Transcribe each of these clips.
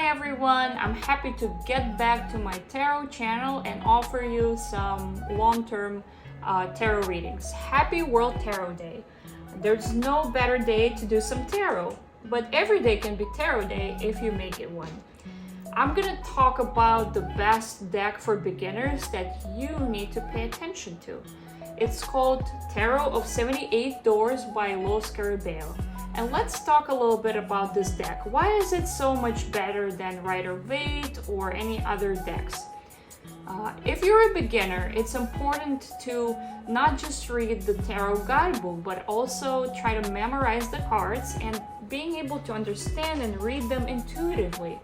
everyone, I'm happy to get back to my tarot channel and offer you some long-term tarot readings. Happy World Tarot Day. There's no better day to do some tarot, but every day can be tarot day if you make it one. I'm gonna talk about the best deck for beginners that you need to pay attention to. It's called Tarot of 78 Doors by Los Carabeo. And let's talk a little bit about this deck. Why is it so much better than Rider-Waite or any other decks? If you're a beginner, it's important to not just read the tarot guidebook, but also try to memorize the cards and being able to understand and read them intuitively.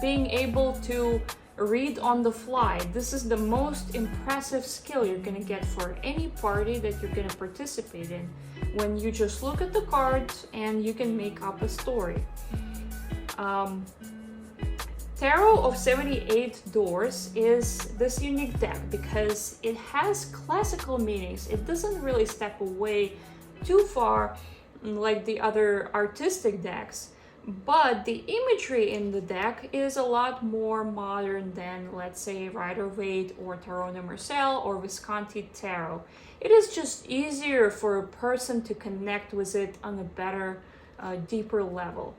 Being able to read on the fly. This is the most impressive skill you're gonna get for any party that you're gonna participate in, when you just look at the cards and you can make up a story. Tarot of 78 Doors is this unique deck because it has classical meanings. It doesn't really step away too far like the other artistic decks, but the imagery in the deck is a lot more modern than, let's say, Rider-Waite or Tarot de Marseille or Visconti Tarot. It is just easier for a person to connect with it on a better, deeper level.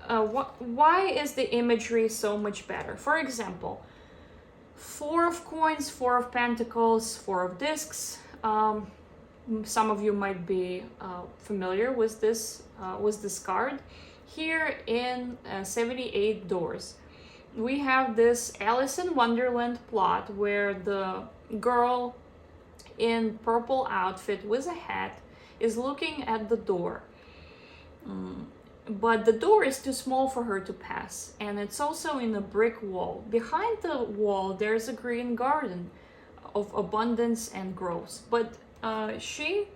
Why is the imagery so much better? For example, Four of Coins, Four of Pentacles, Four of Discs. Some of you might be familiar with this card. Here in 78 Doors, we have this Alice in Wonderland plot where the girl in purple outfit with a hat is looking at the door. But the door is too small for her to pass, and it's also in a brick wall. Behind the wall, there's a green garden of abundance and growth. But she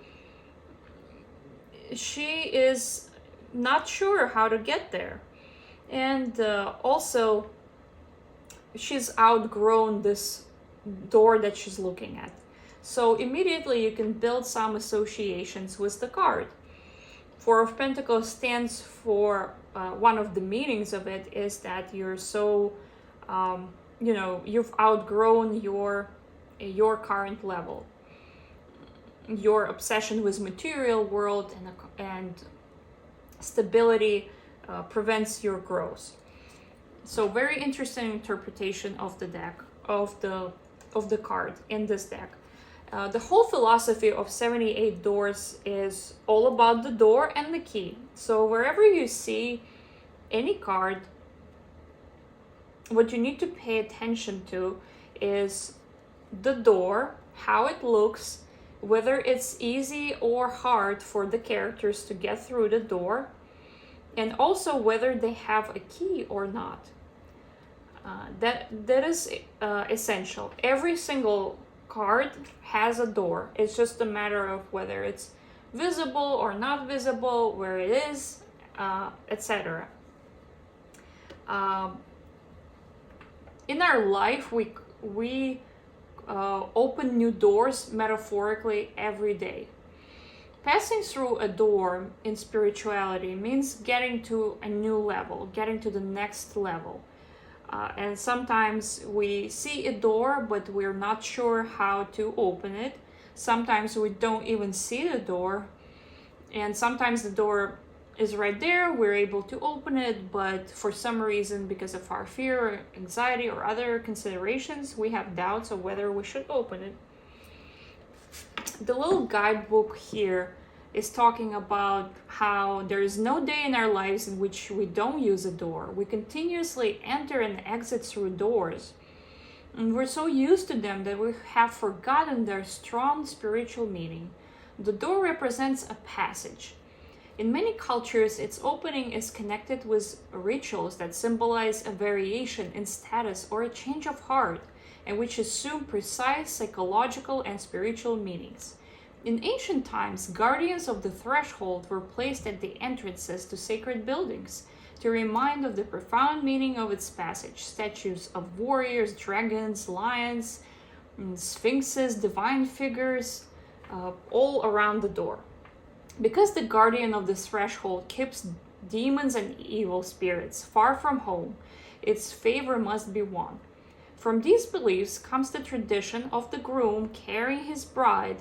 is not sure how to get there, and also she's outgrown this door that she's looking at. So immediately you can build some associations with the card. Four of Pentacles stands for one of the meanings of it is that you're so you've outgrown your current level. Your obsession with material world and stability prevents your growth. So very interesting interpretation of the deck, of the card in this deck. The whole philosophy of 78 Doors is all about the door and the key. So wherever you see any card, what you need to pay attention to is the door, how it looks, whether it's easy or hard for the characters to get through the door, and also whether they have a key or not. That is essential. Every single card has a door. It's just a matter of whether it's visible or not visible, where it is, etc. In our life, we open new doors metaphorically every day. Passing through a door in spirituality means getting to a new level, getting to the next level. And sometimes we see a door, but we're not sure how to open it. Sometimes we don't even see the door. And sometimes the door is right there, we're able to open it, but for some reason, because of our fear, or anxiety, or other considerations, we have doubts of whether we should open it. The little guidebook here is talking about how there is no day in our lives in which we don't use a door. We continuously enter and exit through doors. And we're so used to them that we have forgotten their strong spiritual meaning. The door represents a passage. In many cultures, its opening is connected with rituals that symbolize a variation in status or a change of heart, and which assume precise psychological and spiritual meanings. In ancient times, guardians of the threshold were placed at the entrances to sacred buildings to remind of the profound meaning of its passage. Statues of warriors, dragons, lions, sphinxes, divine figures, all around the door. Because the guardian of the threshold keeps demons and evil spirits, far from home. Its favor must be won. From these beliefs comes the tradition of the groom carrying his bride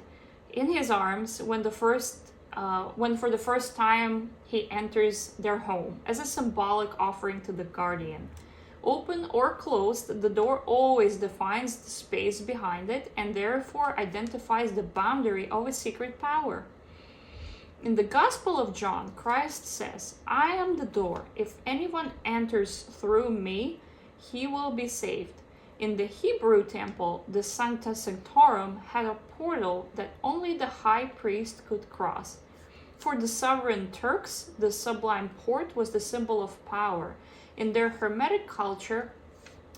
in his arms when for the first time he enters their home, as a symbolic offering to the guardian. Open or closed, the door always defines the space behind it and therefore identifies the boundary of a secret power. In the Gospel of John, Christ says, "I am the door. If anyone enters through me, he will be saved." In the Hebrew temple, the Sancta Sanctorum had a portal that only the high priest could cross. For the sovereign Turks, the sublime porte was the symbol of power. In their Hermetic culture,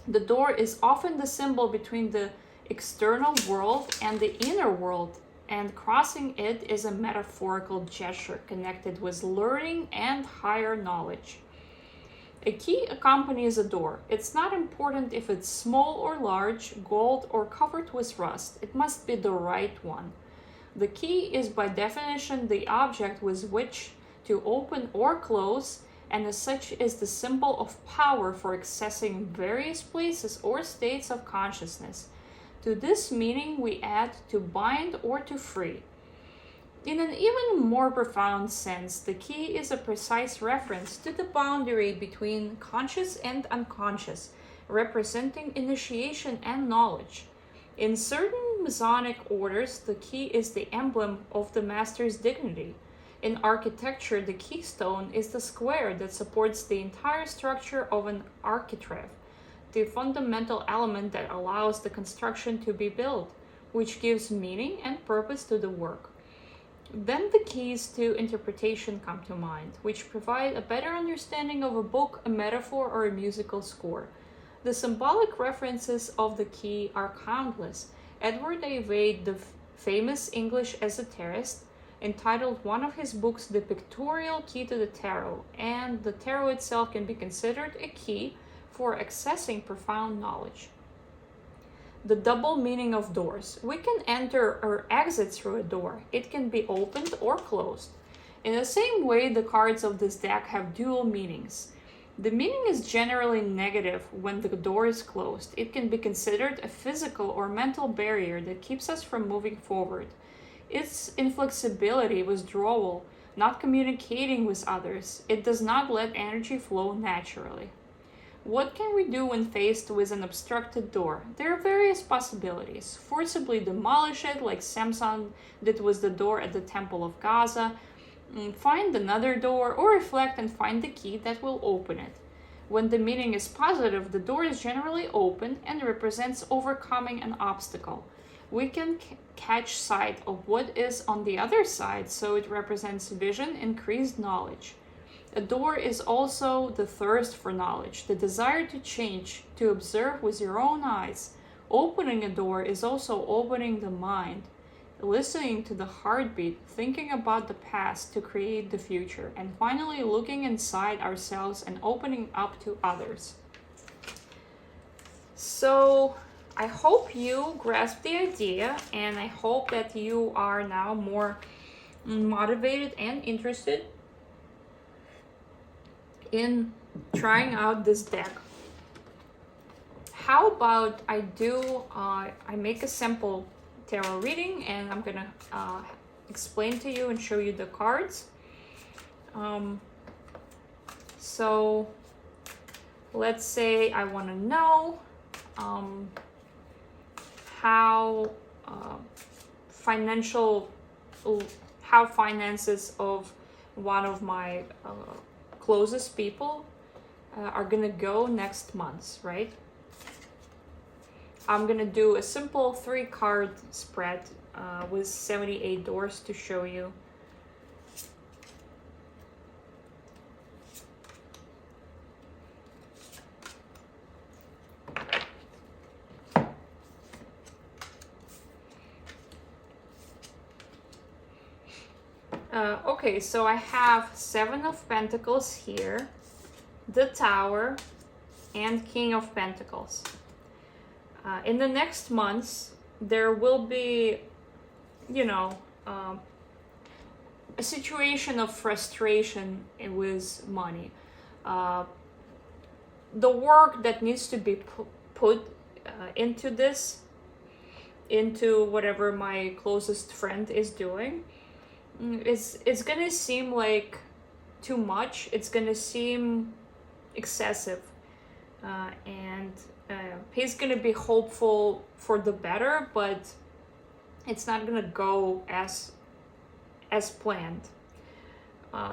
the door is often the symbol between the external world and the inner world, and crossing it is a metaphorical gesture connected with learning and higher knowledge. A key accompanies a door. It's not important if it's small or large, gold or covered with rust. It must be the right one. The key is by definition the object with which to open or close, and as such is the symbol of power for accessing various places or states of consciousness. To this meaning we add to bind or to free. In an even more profound sense, the key is a precise reference to the boundary between conscious and unconscious, representing initiation and knowledge. In certain Masonic orders, the key is the emblem of the master's dignity. In architecture, the keystone is the square that supports the entire structure of an architrave, the fundamental element that allows the construction to be built, which gives meaning and purpose to the work. Then the keys to interpretation come to mind, which provide a better understanding of a book, a metaphor, or a musical score. The symbolic references of the key are countless. Edward A. Wade, the famous English esoterist, entitled one of his books The Pictorial Key to the Tarot, and the tarot itself can be considered a key for accessing profound knowledge. The double meaning of doors. We can enter or exit through a door. It can be opened or closed. In the same way, the cards of this deck have dual meanings. The meaning is generally negative when the door is closed. It can be considered a physical or mental barrier that keeps us from moving forward. Its inflexibility, withdrawal, not communicating with others. It does not let energy flow naturally. What can we do when faced with an obstructed door? There are various possibilities. Forcibly demolish it, like Samson did with the door at the Temple of Gaza. Find another door, or reflect and find the key that will open it. When the meaning is positive, the door is generally open and represents overcoming an obstacle. We can catch sight of what is on the other side, so it represents vision, increased knowledge. A door is also the thirst for knowledge, the desire to change, to observe with your own eyes. Opening a door is also opening the mind, listening to the heartbeat, thinking about the past to create the future, and finally looking inside ourselves and opening up to others. So, I hope you grasp the idea, and I hope that you are now more motivated and interested in trying out this deck. How about I make a simple tarot reading, and I'm gonna explain to you and show you the cards. So let's say I want to know how finances of one of my closest people are gonna go next month, right? I'm gonna do a simple 3-card spread with 78 doors to show you. Okay, so I have 7 of Pentacles here, the Tower, and King of Pentacles. In the next months, there will be, a situation of frustration with money. Uh, the work that needs to be put into this, into whatever my closest friend is doing, it's gonna seem like too much. It's gonna seem excessive, and he's gonna be hopeful for the better, but it's not gonna go as planned.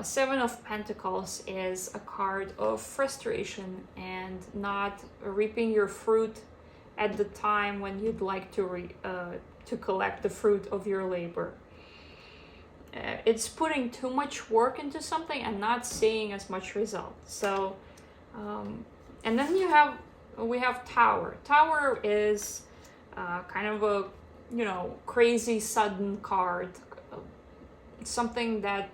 Seven of Pentacles is a card of frustration and not reaping your fruit at the time when you'd like to collect the fruit of your labor. It's putting too much work into something and not seeing as much result. So, and then we have Tower. Tower is kind of a, crazy sudden card, something that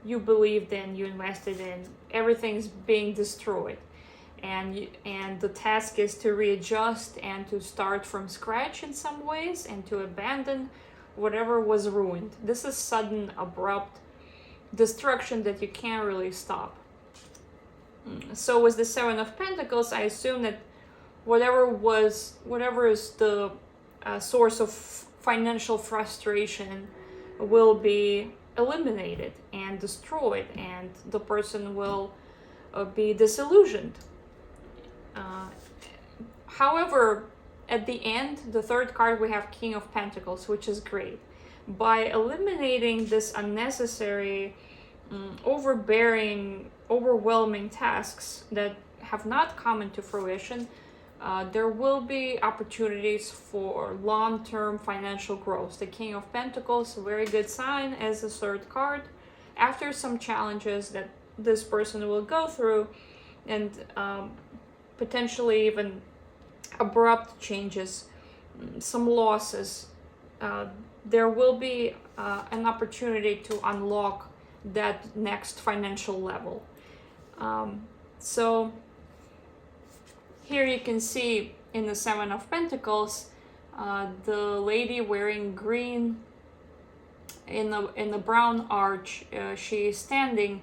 you believed in, you invested in, everything's being destroyed, and the task is to readjust and to start from scratch in some ways and to abandon whatever was ruined. This is sudden, abrupt destruction that you can't really stop. So with the Seven of Pentacles, I assume that whatever is the source of financial frustration will be eliminated and destroyed, and the person will be disillusioned. However, at the end, the third card, we have King of Pentacles, which is great. By eliminating this unnecessary, overwhelming tasks that have not come into fruition, there will be opportunities for long-term financial growth. The King of Pentacles, a very good sign as the third card. After some challenges that this person will go through, and potentially even abrupt changes, some losses, there will be an opportunity to unlock that next financial level. So here you can see in the Seven of Pentacles, the lady wearing green in the brown arch. She is standing.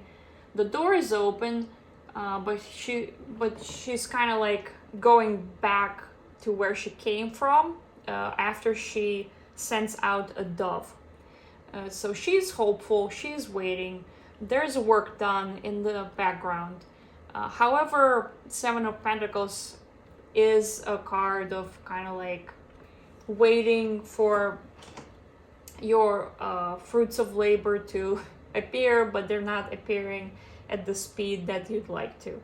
The door is open, but she's kind of like going back to where she came from after she sends out a dove. So she's hopeful. She's waiting. There's work done in the background. However, Seven of Pentacles is a card of kind of like waiting for your fruits of labor to appear, but they're not appearing at the speed that you'd like to.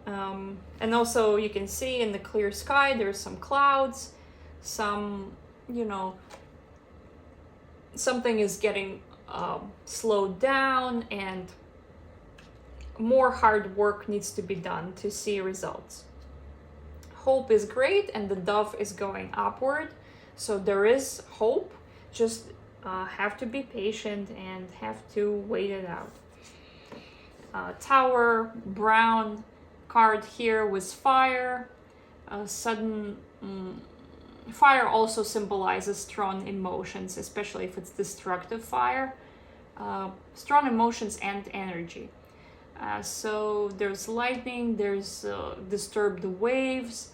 And also you can see in the clear sky there's some clouds, some, something is getting slowed down, and more hard work needs to be done to see results. Hope is great, and the dove is going upward, so there is hope. Just have to be patient and have to wait it out. Tower, brown card here with fire. Sudden fire also symbolizes strong emotions, especially if it's destructive fire. Strong emotions and energy. So there's lightning, there's disturbed waves,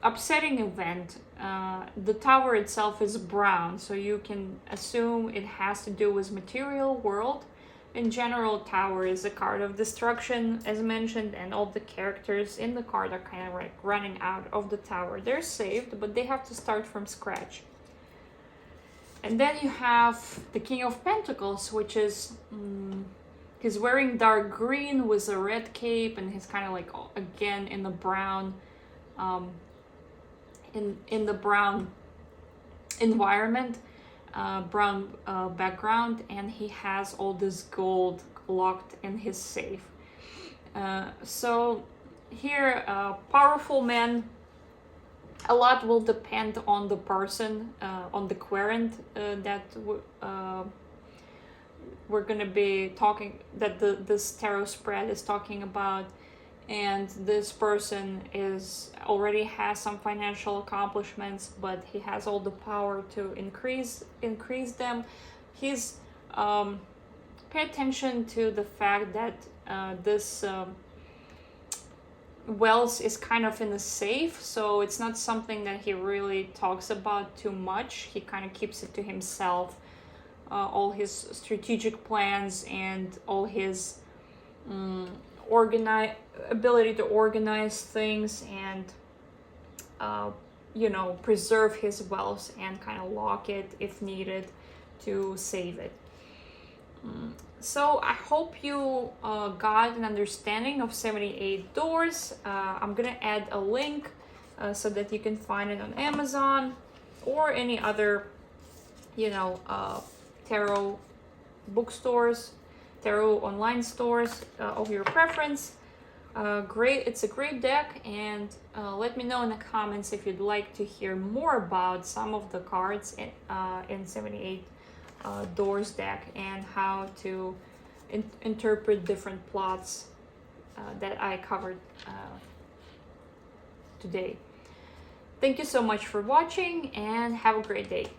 upsetting event. The tower itself is brown, so you can assume it has to do with material world. In general, tower is a card of destruction, as mentioned, and all the characters in the card are kind of like running out of the tower. They're saved, but they have to start from scratch. And then you have the King of Pentacles, which is he's wearing dark green with a red cape, and he's kind of like again in the brown, in the brown environment, brown background, and he has all this gold locked in his safe. So here, powerful man. A lot will depend on the person, on the querent that we're gonna be talking, that this tarot spread is talking about. and this person is already has some financial accomplishments, but he has all the power to increase them. He's pay attention to the fact that this wealth is kind of in a safe, so it's not something that he really talks about too much. He kind of keeps it to himself. All his strategic plans and all his ability to organize things and preserve his wealth and kind of lock it if needed to save it. So I hope you got an understanding of 78 doors. I'm gonna add a link so that you can find it on Amazon or any other tarot bookstores, tarot online stores of your preference. It's a great deck, and let me know in the comments if you'd like to hear more about some of the cards in 78 Doors deck and how to interpret different plots that I covered today. Thank you so much for watching, and have a great day.